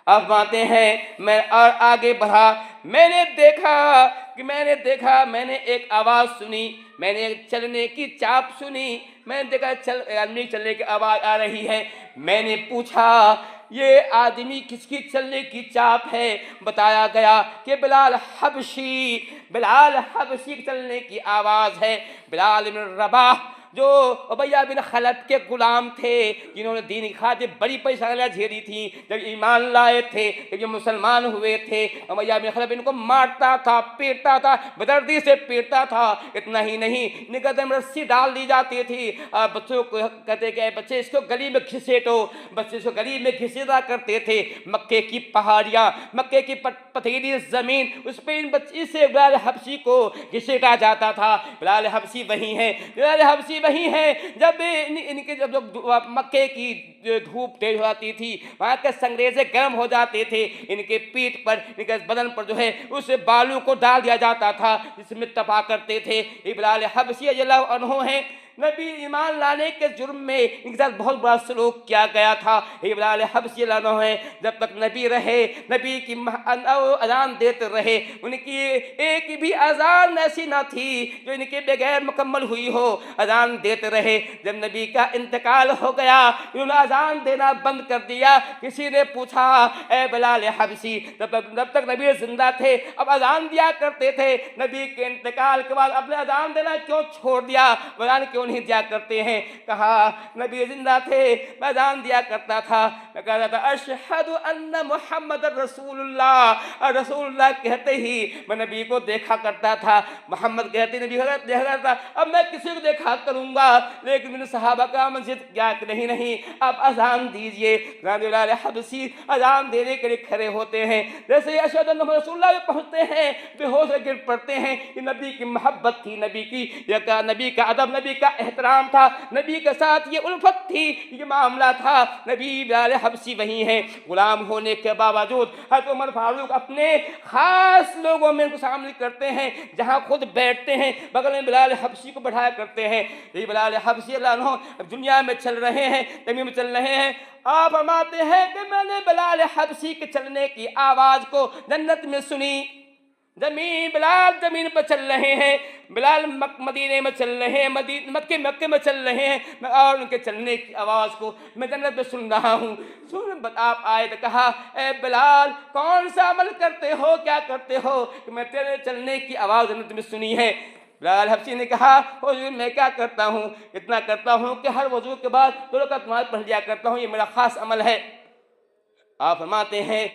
آپ فرماتے ہیں میں اور آگے بڑھا، میں نے دیکھا ایک آواز سنی، میں نے ایک چلنے کی چاپ سنی، میں نے دیکھا آدمی چلنے کی آواز آ رہی ہے۔ میں نے پوچھا یہ آدمی کس کی چلنے کی چاپ ہے؟ بتایا گیا کہ بلال حبشی کی چلنے کی آواز ہے۔ بلال بن رباح جو امیہ بن خلف کے غلام تھے، جنہوں نے دین کی خاطر بڑی پریشانیاں جھیلی تھیں جب ایمان لائے تھے، جب یہ مسلمان ہوئے تھے، امیہ بن خلف ان کو مارتا تھا، پیٹتا تھا، بدردی سے پیٹتا تھا۔ اتنا ہی نہیں، ان کے گردن میں رسی ڈال دی جاتی تھی، بچوں کو کہتے کہ بچے اس کو گلی میں گھسیٹو، بچے اس کو گلی میں گھسیٹا کرتے تھے۔ مکے کی پہاڑیاں، مکے کی پتھریلی زمین، اس پہ ان بچی سے بلال حبشی کو گھسیٹا جاتا تھا۔ بلال حبشی وہی ہیں جب ان کے جب مکے کی دھوپ تیز ہو جاتی تھی، وہاں کے سنگریزے گرم ہو جاتے تھے، ان کے پیٹھ پر، ان کے بدن پر جو ہے اس بالوں کو ڈال دیا جاتا تھا جس میں تپا کرتے تھے۔ یہ بلال حبشی رضی اللہ عنہ ہیں۔ نبی ایمان لانے کے جرم میں ان کے ساتھ بہت بڑا سلوک کیا گیا تھا۔ یہ بلال حبشی رضی اللہ عنہ ہیں، جب تک نبی رہے، نبی کی اذان دیتے رہے، ان کی ایک بھی اذان ایسی نہ تھی جو ان کے بغیر مکمل ہوئی ہو، اذان دیتے رہے۔ جب نبی کا انتقال ہو گیا، انہوں نے اذان دینا بند کر دیا۔ کسی نے پوچھا اے بلال حبشی، جب تک نبی زندہ تھے اب اذان دیا کرتے تھے، نبی کے انتقال کے بعد اپنے اذان دینا کیوں چھوڑ دیا، اذان کیوں نہیں دیا کرتے ہیں؟ کہا نبی زندہ تھے میں اذان دیا کرتا تھا، میں کہتا تھا اشہد ان محمد رسول اللہ، اور رسول اللہ کہتے ہی میں نبی کو دیکھا کرتا تھا، محمد کہتے نبی کو دیکھا کرتا۔ اب میں کسی کو دیکھا کروں گا، لیکن میرے صحابہ کا مسجد کیا کہ نہیں آپ اذان دیجئے۔ بلال حبشی اذان دینے کے لیے کھڑے ہوتے ہیں، جیسے ہی اشہد ان محمد رسول اللہ پہنچتے ہیں بے ہوش گر پڑتے ہیں۔ یہ نبی کی محبت تھی، نبی کا ادب، نبی کا احترام تھا، نبی کے ساتھ یہ الفت تھی، یہ معاملہ تھا۔ نبی بلال حبشی وہی ہیں، غلام ہونے کے باوجود حضرت عمر فاروق اپنے خاص لوگوں میں ان کو شامل کرتے ہیں، جہاں خود بیٹھتے ہیں بغل میں بلال حبشی کو بٹھایا کرتے ہیں۔ یہ بلال حبشی اللہ عنہ دنیا میں چل رہے ہیں، زمین میں چل رہے ہیں۔ آپ فرماتے ہیں کہ میں نے بلال حبشی کے چلنے کی آواز کو جنت میں سنی۔ بلال زمین پر چل رہے ہیں، بلال مدینے میں چل رہے ہیں، مکے میں چل رہے ہیں، اور ان کے چلنے کی آواز کو میں جنت میں سن رہا ہوں۔ آپ آئے تو کہا اے بلال کون سا عمل کرتے ہو، کیا کرتے ہو کہ میں تیرے چلنے کی آواز جنت میں سنی ہے؟ بلال حبشی نے کہا حضور میں کیا کرتا ہوں، اتنا کرتا ہوں کہ ہر وضو کے بعد 2 رکعت نماز پڑھ لیا کرتا ہوں، یہ میرا خاص عمل ہے۔ آپ فرماتے ہیں